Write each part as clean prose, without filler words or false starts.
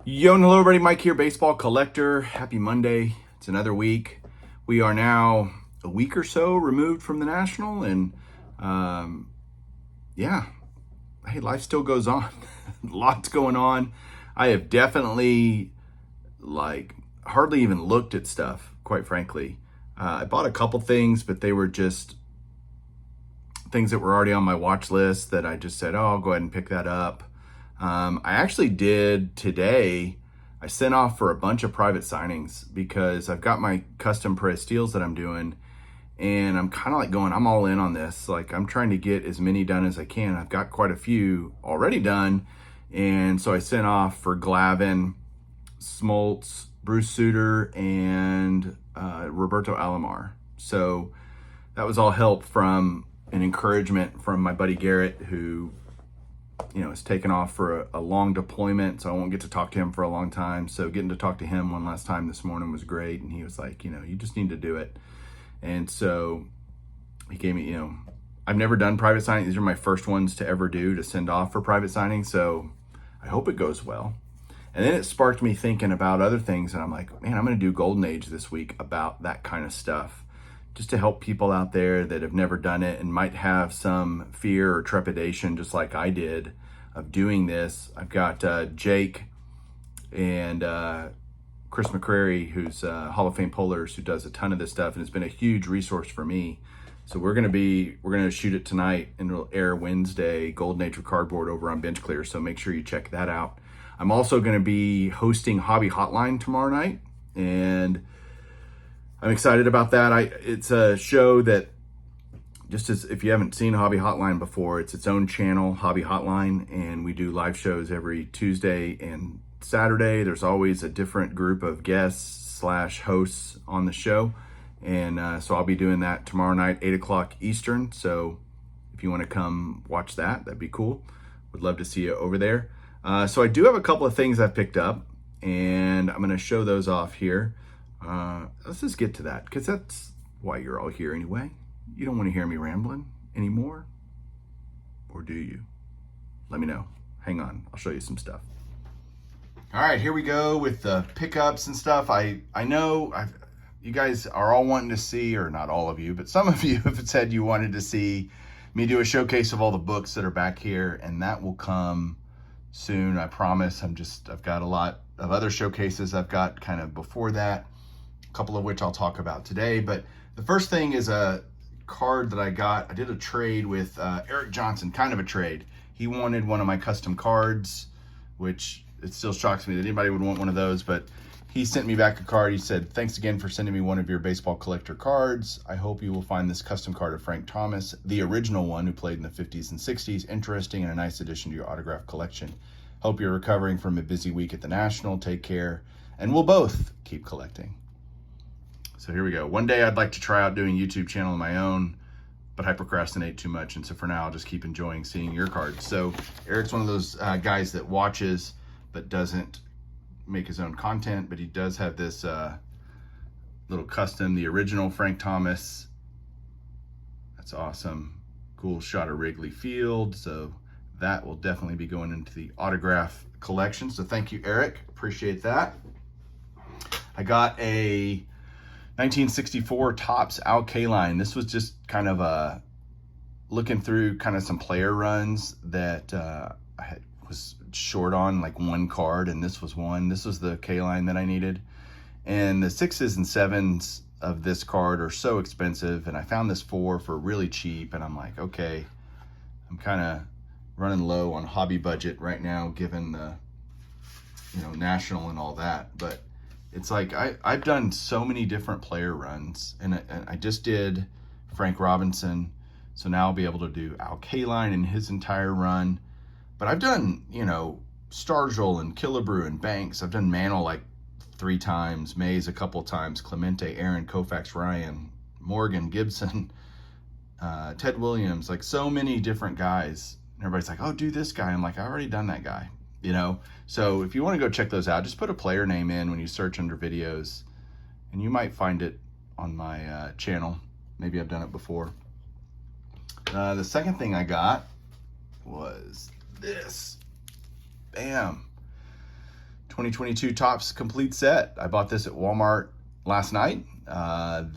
Yo, and hello everybody, Mike here, baseball collector. Happy Monday. It's another week. We are now a week or so removed from the National, and yeah, hey, life still goes on. Lots going on. I have definitely, hardly even looked at stuff, quite frankly. I bought a couple things, but they were just things that were already on my watch list that I just said, oh, I'll go ahead and pick that up. I actually did today. I sent off for a bunch of private signings because I've got my custom press steels that I'm doing, and I'm kind of like going, I'm all in on this. Like, I'm trying to get as many done as I can. I've got quite a few already done, and so I sent off for Glavin, Smoltz, Bruce Sutter, and Roberto Alomar. So that was all help from an encouragement from my buddy Garrett, who is taken off for a long deployment, so I won't get to talk to him for a long time. So getting to talk to him one last time this morning was great, and he was like, you just need to do it. And so he gave me, I've never done private signing. These are my first ones to ever do, to send off for private signing, so I hope it goes well. And then it sparked me thinking about other things, and I'm like, man, I'm going to do Golden Age this week about that kind of stuff, just to help people out there that have never done it and might have some fear or trepidation, just like I did, of doing this. I've got Jake and Chris McCrary, who's Hall of Fame pullers, who does a ton of this stuff, and it's been a huge resource for me. So we're gonna shoot it tonight, and it'll air Wednesday, Golden Age of Cardboard, over on Bench Clear. So make sure you check that out. I'm also going to be hosting Hobby Hotline tomorrow night, and I'm excited about that. It's a show that, just as if you haven't seen Hobby Hotline before, it's its own channel, Hobby Hotline, and we do live shows every Tuesday and Saturday. There's always a different group of guests / hosts on the show, and so I'll be doing that tomorrow night, 8 o'clock Eastern. So if you want to come watch that, that'd be cool. Would love to see you over there. So I do have a couple of things I've picked up, and I'm going to show those off here. Let's just get to that, because that's why you're all here anyway. You don't want to hear me rambling anymore, or do you? Let me know. Hang on, I'll show you some stuff. All right, here we go with the pickups and stuff. I know you guys are all wanting to see, or not all of you, but some of you have said you wanted to see me do a showcase of all the books that are back here, and that will come soon, I promise. I've got a lot of other showcases I've got kind of before that, a couple of which I'll talk about today. But the first thing is a card that I got. I did a trade with Eric Johnson, kind of a trade. He wanted one of my custom cards, which it still shocks me that anybody would want one of those, but he sent me back a card. He said, thanks again for sending me one of your baseball collector cards. I hope you will find this custom card of Frank Thomas, the original one who played in the 50s and 60s, interesting and a nice addition to your autograph collection. Hope you're recovering from a busy week at the National. Take care, and we'll both keep collecting. So here we go. One day I'd like to try out doing a YouTube channel of my own, but I procrastinate too much, and so for now I'll just keep enjoying seeing your cards. So Eric's one of those guys that watches but doesn't make his own content, but he does have this little custom, the original Frank Thomas. That's awesome. Cool shot of Wrigley Field. So that will definitely be going into the autograph collection. So thank you, Eric. Appreciate that. I got a 1964 Topps Alka line. This was just kind of looking through kind of some player runs that I was short on, like one card, and this was one. This was the K line that I needed, and the 6s and 7s of this card are so expensive, and I found this 4 for really cheap, and I'm like, okay, I'm kind of running low on hobby budget right now, given the National and all that. But it's like I've done so many different player runs, and I just did Frank Robinson, so now I'll be able to do Alka line and his entire run. But I've done, Stargell and Killebrew and Banks. I've done Mantle like 3 times, Mays a couple times, Clemente, Aaron, Koufax, Ryan, Morgan, Gibson, Ted Williams, like so many different guys. And everybody's like, oh, do this guy. I'm like, I've already done that guy, So if you want to go check those out, just put a player name in when you search under videos, and you might find it on my channel. Maybe I've done it before. The second thing I got was this. Bam. 2022 Topps complete set. I bought this at Walmart last night.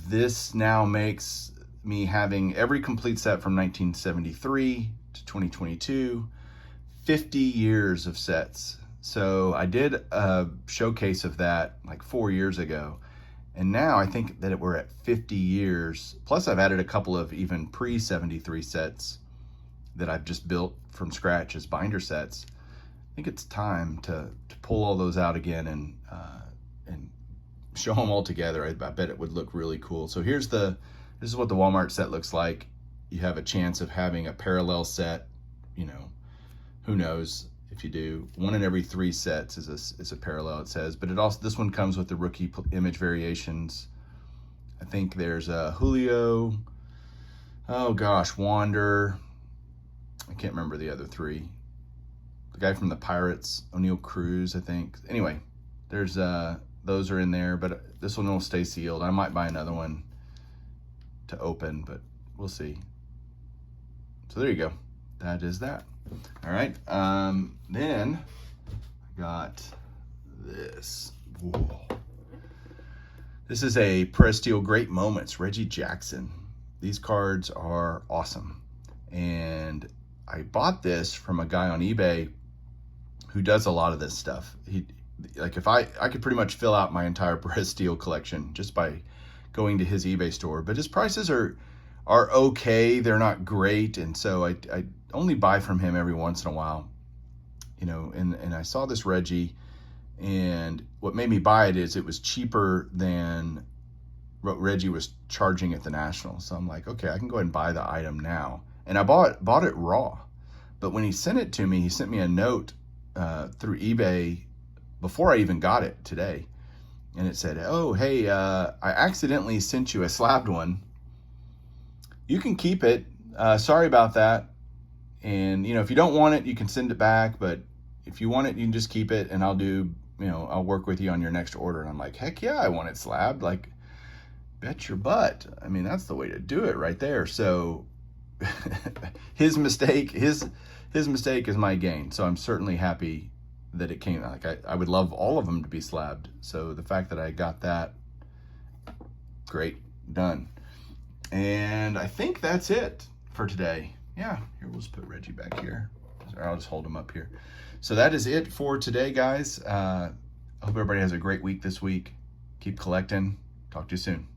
This now makes me having every complete set from 1973 to 2022, 50 years of sets. So I did a showcase of that like 4 years ago. And now I think that we're at 50 years. Plus I've added a couple of even pre-73 sets that I've just built from scratch as binder sets. I think it's time to pull all those out again and show them all together. I bet it would look really cool. So this is what the Walmart set looks like. You have a chance of having a parallel set, you know, who knows if you do. 1 in every 3 sets is a parallel, it says, but this one comes with the rookie image variations. I think there's a Julio, oh gosh, Wander. I can't remember the other 3. The guy from the Pirates, O'Neal Cruz, I think. Anyway, there's those are in there, but this one will stay sealed. I might buy another one to open, but we'll see. So there you go. That is that. All right. Then I got this. Whoa. This is a Press Steel Great Moments, Reggie Jackson. These cards are awesome. And I bought this from a guy on eBay who does a lot of this stuff. I could pretty much fill out my entire Press Steel collection just by going to his eBay store, but his prices are okay. They're not great. And so I only buy from him every once in a while, you know, and I saw this Reggie, and what made me buy it is it was cheaper than what Reggie was charging at the National. So I'm like, okay, I can go ahead and buy the item now. And I bought it raw, but when he sent it to me, he sent me a note through eBay before I even got it today. And it said, oh, hey, I accidentally sent you a slabbed one. You can keep it. Sorry about that. And, you know, if you don't want it, you can send it back. But if you want it, you can just keep it, and I'll work with you on your next order. And I'm like, heck yeah, I want it slabbed. Like, bet your butt. I mean, that's the way to do it right there. So his mistake is my gain. So I'm certainly happy that it came. Like, I would love all of them to be slabbed. So the fact that I got that, great, done. And I think that's it for today. Yeah, here, we'll just put Reggie back here. Or I'll just hold him up here. So that is it for today, guys. I hope everybody has a great week this week. Keep collecting. Talk to you soon.